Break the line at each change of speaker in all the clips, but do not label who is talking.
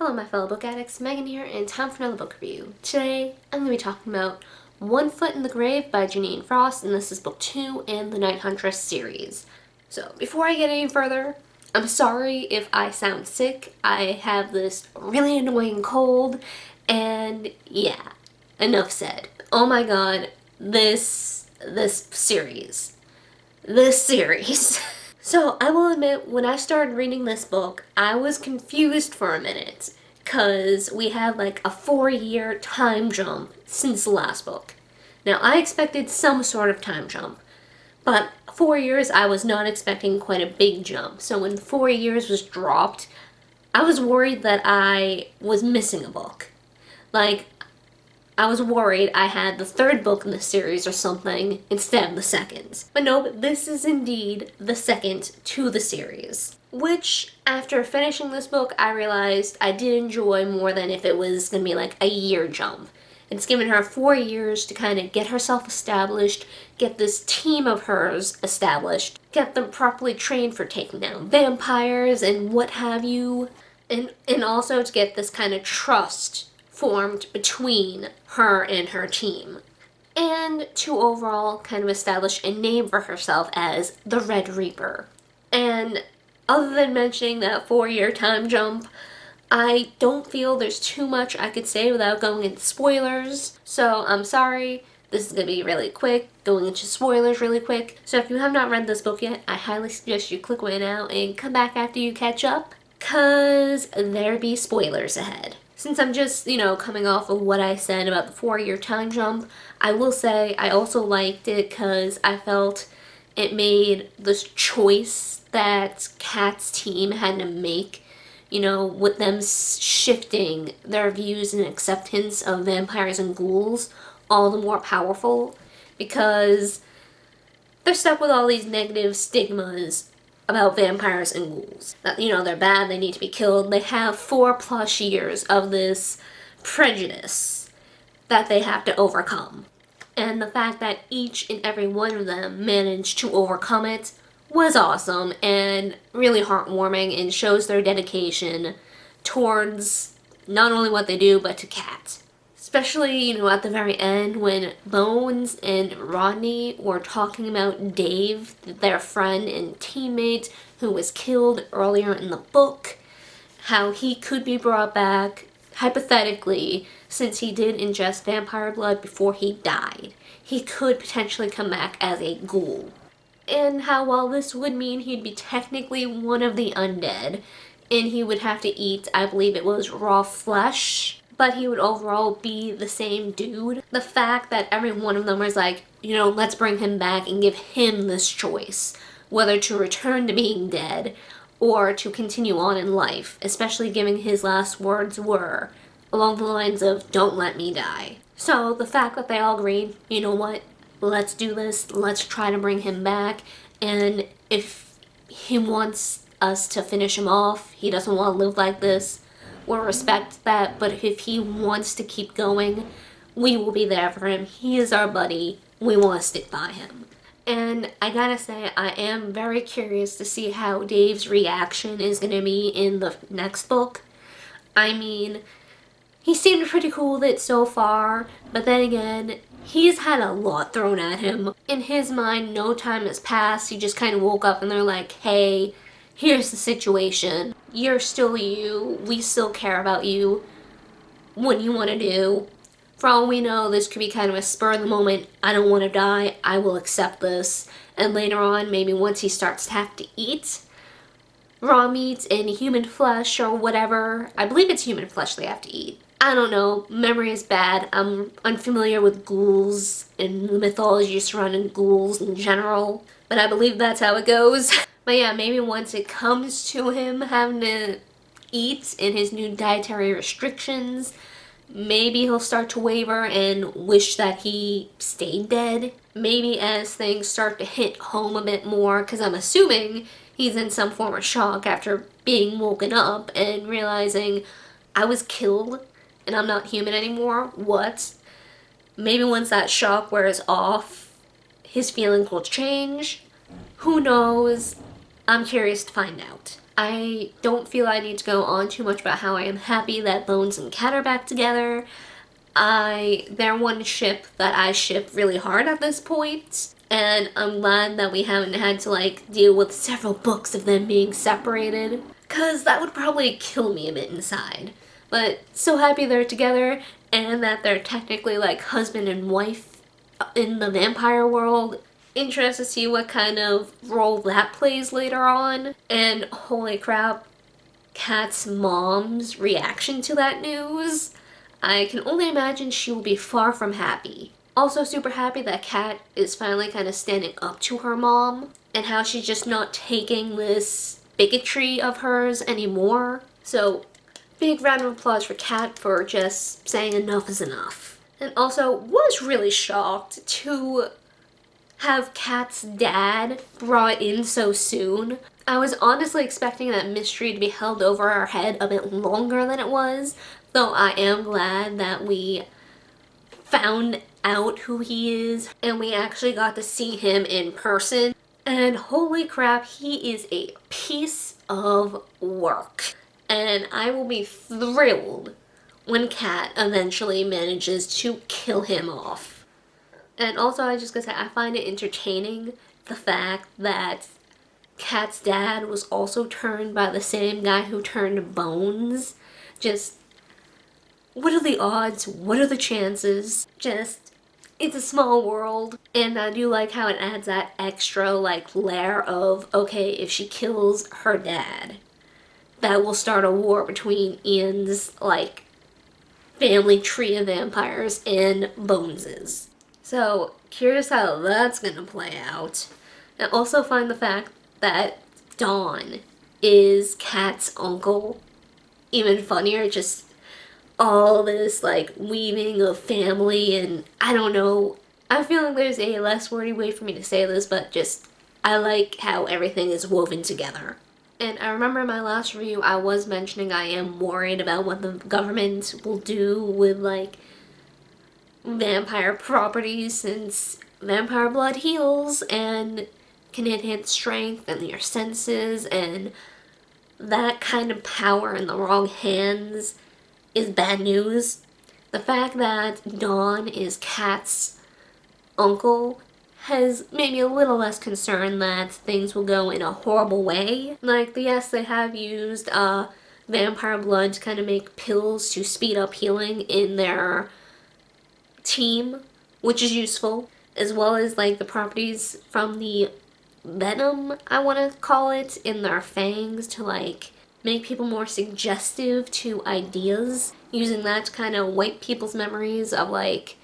Hello my fellow book addicts, Megan here, and time for another book review. Today, I'm going to be talking about One Foot in the Grave by Jeaniene Frost, and this is book 2 in the Night Huntress series. So, before I get any further, I'm sorry if I sound sick. I have this really annoying cold, and yeah, enough said. Oh my god, this series. So, I will admit, when I started reading this book, I was confused for a minute, because we had like a 4-year time jump since the last book. Now, I expected some sort of time jump, but 4 years, I was not expecting quite a big jump. So when 4 years was dropped, I was worried that I was missing a book. Like, I was worried I had the third book in the series or something instead of the second. But no, this is indeed the second to the series. Which, after finishing this book, I realized I did enjoy more than if it was going to be like a year jump. It's given her 4 years to kind of get herself established, get this team of hers established, get them properly trained for taking down vampires and what have you, and also to get this kind of trust formed between her and her team, and to overall kind of establish a name for herself as the Red Reaper. And other than mentioning that 4-year time jump, I don't feel there's too much I could say without going into spoilers, so I'm sorry. This is going to be really quick, going into spoilers really quick. So if you have not read this book yet, I highly suggest you click away now and come back after you catch up, cause there be spoilers ahead. Since I'm just, coming off of what I said about the 4-year time jump, I will say I also liked it because I felt it made this choice that Kat's team had to make, with them shifting their views and acceptance of vampires and ghouls, all the more powerful, because they're stuck with all these negative stigmas about vampires and ghouls. That, they're bad, they need to be killed. They have 4+ years of this prejudice that they have to overcome. And the fact that each and every one of them managed to overcome it was awesome and really heartwarming, and shows their dedication towards not only what they do, but to Kat. Especially, at the very end when Bones and Rodney were talking about Dave, their friend and teammate who was killed earlier in the book, how he could be brought back, hypothetically, since he did ingest vampire blood before he died. He could potentially come back as a ghoul. And how while this would mean he'd be technically one of the undead, and he would have to eat, I believe it was raw flesh, but he would overall be the same dude. The fact that every one of them was like, let's bring him back and give him this choice, whether to return to being dead or to continue on in life, especially given his last words were along the lines of, "Don't let me die." So the fact that they all agreed, you know what, let's do this, let's try to bring him back, and if he wants us to finish him off, he doesn't want to live like this, we'll respect that, but if he wants to keep going, we will be there for him. He is our buddy. We want to stick by him. And I gotta say, I am very curious to see how Dave's reaction is going to be in the next book. I mean, he seemed pretty cool with it so far, but then again, he's had a lot thrown at him. In his mind, no time has passed. He just kind of woke up and they're like, hey, here's the situation. You're still you. We still care about you. What do you want to do? For all we know, this could be kind of a spur of the moment. I don't want to die. I will accept this. And later on, maybe once he starts to have to eat raw meat and human flesh or whatever. I believe it's human flesh they have to eat. I don't know. Memory is bad. I'm unfamiliar with ghouls and the mythology surrounding ghouls in general. But I believe that's how it goes. But yeah, maybe once it comes to him having to eat in his new dietary restrictions, maybe he'll start to waver and wish that he stayed dead. Maybe as things start to hit home a bit more, because I'm assuming he's in some form of shock after being woken up and realizing I was killed and I'm not human anymore. What? Maybe once that shock wears off, his feelings will change. Who knows? I'm curious to find out. I don't feel I need to go on too much about how I am happy that Bones and Cat are back together. They're one ship that I ship really hard at this point, and I'm glad that we haven't had to like deal with several books of them being separated, cause that would probably kill me a bit inside. But so happy they're together, and that they're technically like husband and wife in the vampire world. Interested to see what kind of role that plays later on, and holy crap, Kat's mom's reaction to that news. I can only imagine she will be far from happy. Also super happy that Kat is finally kind of standing up to her mom and how she's just not taking this bigotry of hers anymore. So big round of applause for Kat for just saying enough is enough. And also was really shocked to have Kat's dad brought in so soon. I was honestly expecting that mystery to be held over our head a bit longer than it was, though I am glad that we found out who he is and we actually got to see him in person. And holy crap, he is a piece of work. And I will be thrilled when Kat eventually manages to kill him off. And also, I just gotta say, I find it entertaining the fact that Kat's dad was also turned by the same guy who turned Bones. Just, what are the odds? What are the chances? Just, it's a small world. And I do like how it adds that extra, like, layer of, okay, if she kills her dad, that will start a war between Ian's, like, family tree of vampires and Bones's. So, curious how that's gonna play out. And also find the fact that Don is Kat's uncle even funnier. Just all this, like, weaving of family, and I don't know. I feel like there's a less wordy way for me to say this, but just, I like how everything is woven together. And I remember in my last review, I was mentioning I am worried about what the government will do with, like, vampire properties, since vampire blood heals and can enhance strength and your senses, and that kind of power in the wrong hands is bad news. The fact that Dawn is Kat's uncle has made me a little less concerned that things will go in a horrible way. Like, yes, they have used vampire blood to kind of make pills to speed up healing in their team, which is useful, as well as like the properties from the venom, I want to call it, in their fangs to like make people more suggestive to ideas, using that to kind of wipe people's memories of like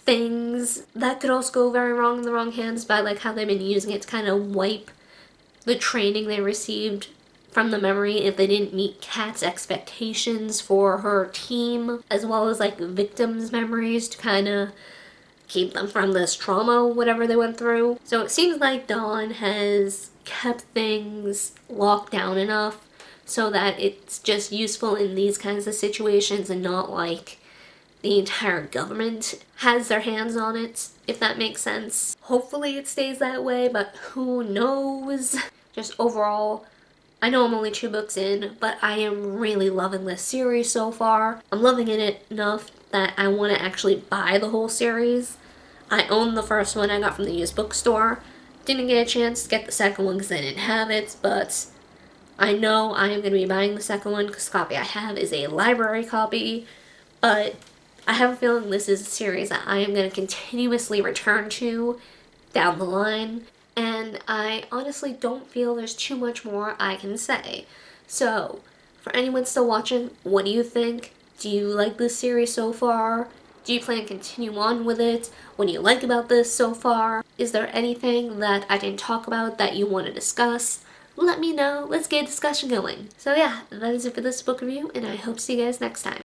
things that could also go very wrong in the wrong hands, by like how they've been using it to kind of wipe the training they received from the memory if they didn't meet Kat's expectations for her team, as well as like victims' memories to kind of keep them from this trauma, whatever they went through. So it seems like Dawn has kept things locked down enough so that it's just useful in these kinds of situations and not like the entire government has their hands on it, if that makes sense. Hopefully it stays that way, but who knows? Just overall, I know I'm only 2 books in, but I am really loving this series so far. I'm loving it enough that I want to actually buy the whole series. I own the first one I got from the used bookstore. Didn't get a chance to get the second one because I didn't have it, but I know I am going to be buying the second one because the copy I have is a library copy. But I have a feeling this is a series that I am going to continuously return to down the line. And I honestly don't feel there's too much more I can say. So, for anyone still watching, what do you think? Do you like this series so far? Do you plan to continue on with it? What do you like about this so far? Is there anything that I didn't talk about that you want to discuss? Let me know. Let's get a discussion going. So yeah, that is it for this book review, and I hope to see you guys next time.